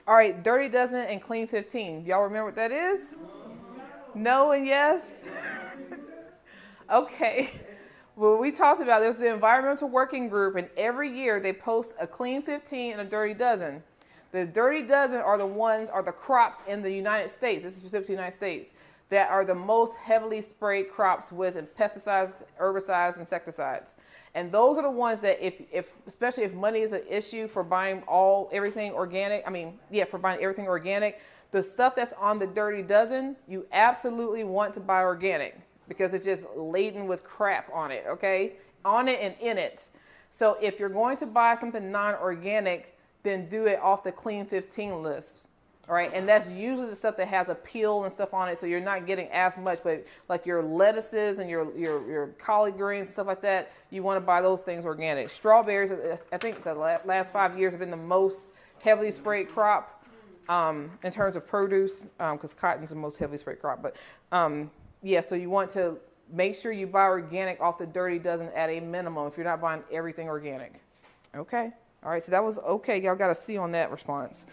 All right, Dirty Dozen and Clean 15. Y'all remember what that is? No and yes? Okay. Well, we talked about there's the environmental working group, and every year they post a Clean 15 and a Dirty Dozen. The Dirty Dozen are the crops in the United States, this is specific to the United States, that are the most heavily sprayed crops with pesticides, herbicides, insecticides. And those are the ones that especially if money is an issue for buying everything organic, for buying everything organic, the stuff that's on the Dirty Dozen, you absolutely want to buy organic because it's just laden with crap on it, okay? On it and in it. So if you're going to buy something non-organic, then do it off the Clean 15 list. All right, and that's usually the stuff that has a peel and stuff on it, so you're not getting as much. But like your lettuces and your collard greens and stuff like that, you want to buy those things organic. Strawberries, I think the last 5 years have been the most heavily sprayed crop in terms of produce, because cotton's the most heavily sprayed crop. But yeah, so you want to make sure you buy organic off the Dirty Dozen at a minimum if you're not buying everything organic. Okay, all right, so that was okay. Y'all got a C on that response.